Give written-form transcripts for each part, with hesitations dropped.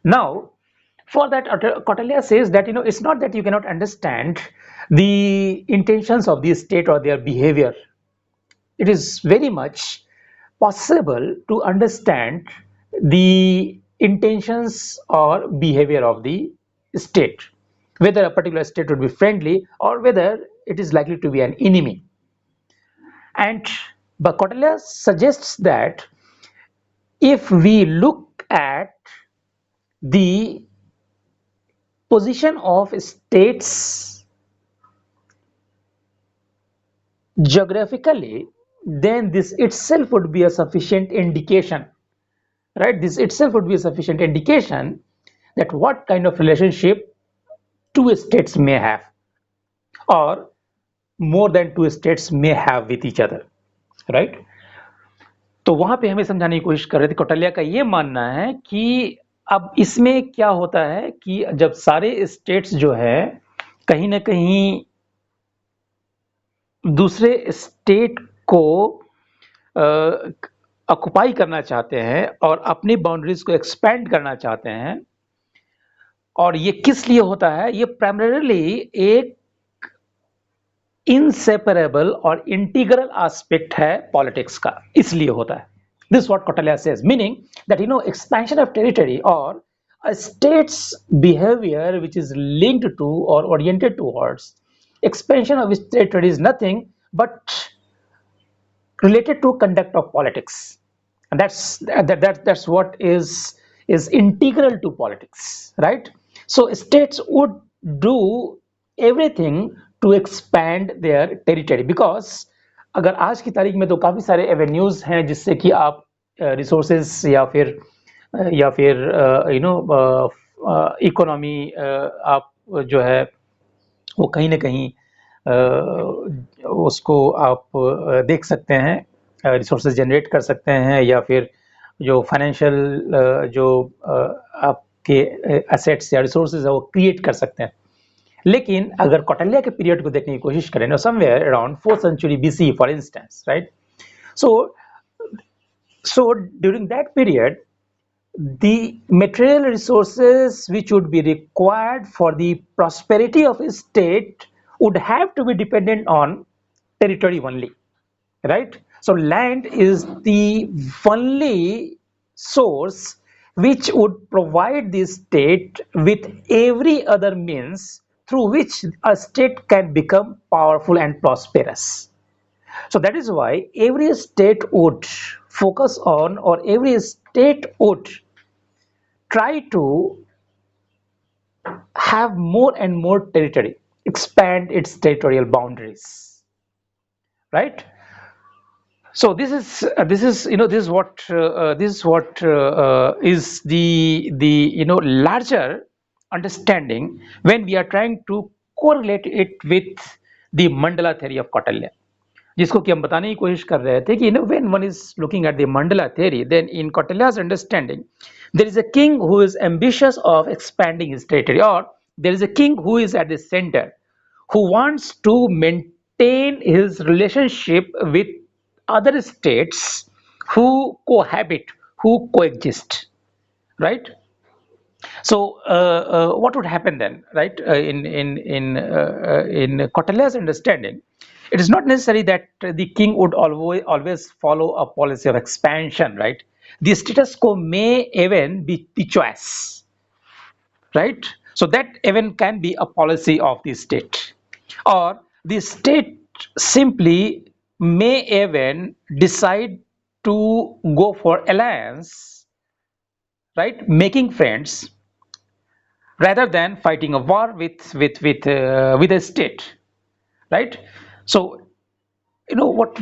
Now, for that, Kautilya says that it's not that you cannot understand the intentions of the state or their behavior. It is very much possible to understand the intentions or behavior of the state, whether a particular state would be friendly or whether it is likely to be an enemy. And Kautilya suggests that if we look at the position of states geographically, then this itself would be a sufficient indication, right? This itself would be a sufficient indication that what kind of relationship two states may have, or more than two states may have with each other, right? तो वहां पे हमें समझाने की कोशिश कर रहे थे, कौटिल्य का ये मानना है कि अब इसमें क्या होता है कि जब सारे स्टेट्स जो है कहीं ना कहीं दूसरे स्टेट को ऑक्युपाई करना चाहते हैं और अपनी बाउंड्रीज को एक्सपेंड करना चाहते हैं, और ये किस लिए होता है? ये प्राइमरीली एक इनसेपरेबल और इंटीग्रल एस्पेक्ट है पॉलिटिक्स का, इसलिए होता है. This is what Kautilya says, meaning that expansion of territory or a state's behavior which is linked to or oriented towards expansion of its territory is nothing but related to conduct of politics, and that's what is integral to politics, right? So states would do everything to expand their territory, because अगर आज की तारीख में तो काफी सारे avenues हैं जिससे कि आप रिसोर्सेज या फिर इकोनॉमी आप जो है वो कहीं ना कहीं उसको आप देख सकते हैं, रिसोर्सेज जनरेट कर सकते हैं, या फिर जो फाइनेंशियल जो आपके एसेट्स या रिसोर्सेज है वो क्रिएट कर सकते हैं. लेकिन अगर कौटिल्य के पीरियड को देखने की कोशिश करें, know somewhere around 4th century BC for instance, right? So during that period, the material resources which would be required for the prosperity of a state would have to be dependent on territory only, right? So land is the only source which would provide the state with every other means through which a state can become powerful and prosperous. So that is why every state would focus on, or every state would try to have more and more territory, expand its territorial boundaries, right? So this is the larger understanding when we are trying to correlate it with the mandala theory of Kautilya, जिसको कि हम बताने की कोशिश कर रहे थे कि when one is looking at the mandala theory, then in Kautilya's understanding there is a king who is ambitious of expanding his territory, or there is a king who is at the center, who wants to maintain his relationship with other states who cohabit, who coexist, right? So what would happen then, right? In Kautilya's understanding, it is not necessary that the king would always follow a policy of expansion, right? The status quo may even be the choice, right? So that even can be a policy of the state, or the state simply may even decide to go for alliance, right, making friends rather than fighting a war with a state, right? So what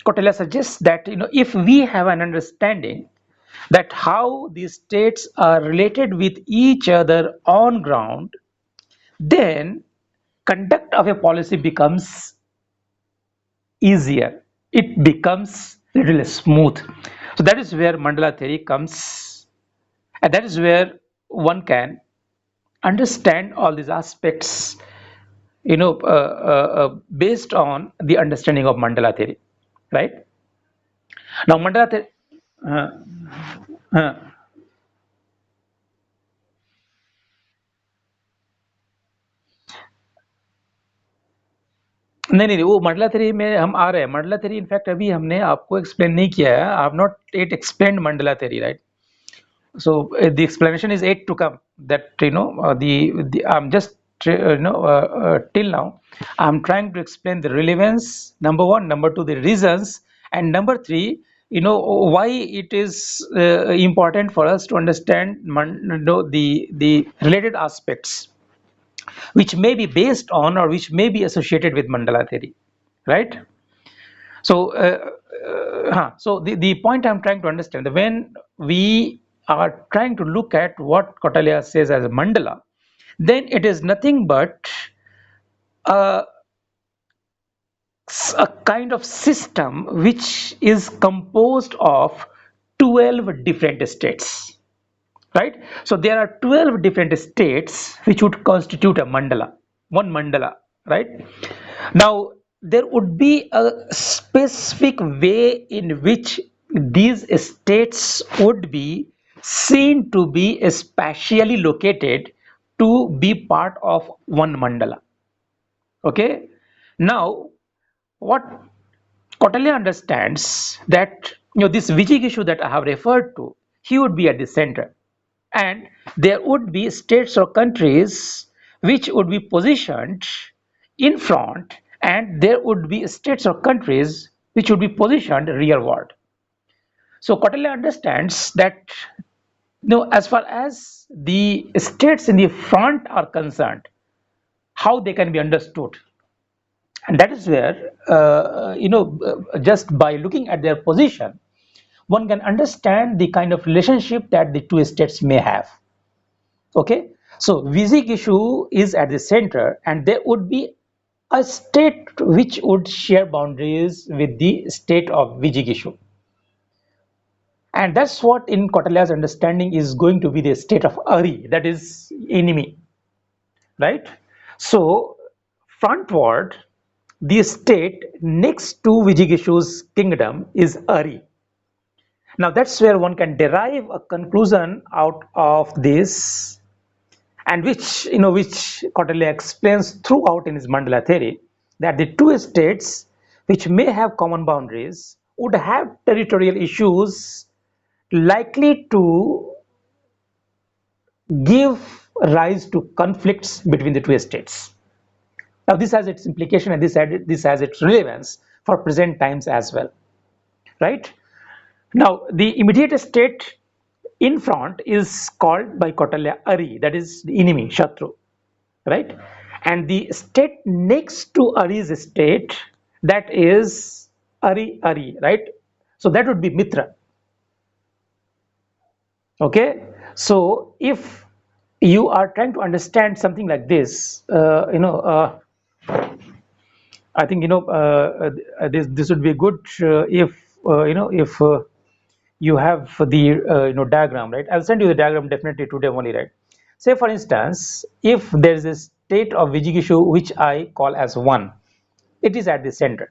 Kautilya suggests, that if we have an understanding that how these states are related with each other on ground, then conduct of a policy becomes easier, it becomes a little smooth. So that is where mandala theory comes, and that is where one can understand all these aspects based on the understanding of mandala theory, right? Now mandala theory, uh, uh, नहीं नहीं नहीं, वो Mandla three में हम आ रहे हैं। Mandla three in fact अभी हमने आपको एक्सप्लेन नहीं किया है। I have not yet explained Mandla three, right? So the explanation is yet to come. That the I'm just till now I'm trying to explain the relevance, number one, number two, the reasons, and number three, why it is important for us to understand the related aspects which may be based on or which may be associated with mandala theory, right? So, the point I'm trying to understand, when we are trying to look at what Kautilya says as a mandala, then it is nothing but a, a kind of system which is composed of 12 different states, right? So there are 12 different states which would constitute a mandala, one mandala, right? Now, there would be a specific way in which these states would be seen to be spatially located to be part of one mandala. Okay. Now, what Kautilya understands that this Vijigishu that I have referred to, he would be at the center, and there would be states or countries which would be positioned in front, and there would be states or countries which would be positioned rearward. So Kautilya understands that as far as the states in the front are concerned, how they can be understood, and that is where just by looking at their position, one can understand the kind of relationship that the two states may have. Okay, so Vizigishu is at the center, and there would be a state which would share boundaries with the state of Vijigishu, and that's what in Kautilya's understanding is going to be the state of Ari, that is enemy, right? So frontward, the state next to Vijigishu's kingdom is Ari. Now that's where one can derive a conclusion out of this, and which Kautilya explains throughout in his Mandala theory, that the two states which may have common boundaries would have territorial issues likely to give rise to conflicts between the two states. Now this has its implication, and this has its relevance for present times as well, right? Now the immediate state in front is called by Kautilya Ari, that is the enemy, Shatru, right? And the state next to Ari's state, that is Ari, right? So that would be Mitra. Okay, so if you are trying to understand something like this, I think this would be good if you have the diagram, right? I'll send you the diagram definitely today only, right? Say for instance, if there is a state of Vijigishu which I call as 1, it is at the center.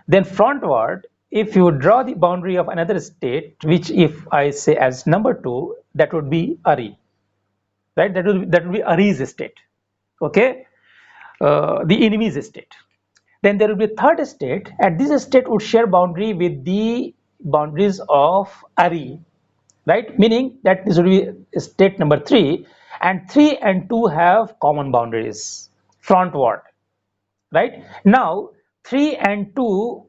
Then frontward, if you draw the boundary of another state, which if I say as number 2, that would be Ari, right? That would be Ari's state. Okay, the enemy's state. Then there will be a third state, and this state would share boundary with the boundaries of Ari, right? Meaning that this would be state number 3, and 3 and 2 have common boundaries frontward, right? Now 3 and 2,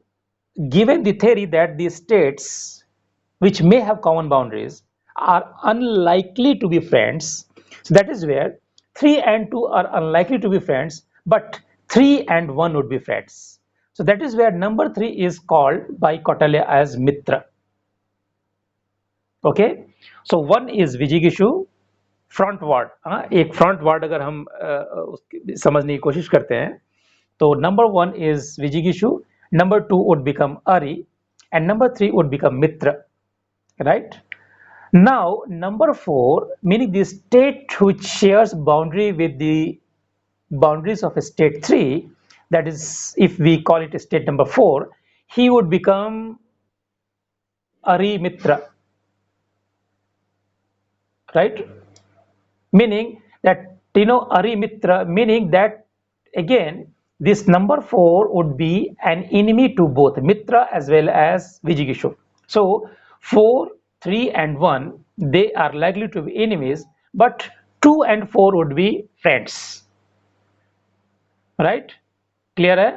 given the theory that the states which may have common boundaries are unlikely to be friends, so that is where 3 and 2 are unlikely to be friends, but 3 and 1 would be friends. So that is where number 3 is called by Kautilya as Mitra. Okay, so one is विजिगिशु front ward. हाँ, एक front ward अगर हम समझने की कोशिश करते हैं तो नंबर 1 इज विजिगिशु, number 2 would become Ari, and number 3 would become Mitra, right? Now number 4, meaning the state which shares boundary with the boundaries of state 3, that is if we call it state number 4, he would become Ari Mitra, right? Meaning that Ari Mitra, meaning that again this number 4 would be an enemy to both Mitra as well as Vijigishur. So 4, 3 and 1, they are likely to be enemies, but 2 and 4 would be friends. Right? Clear? Eh?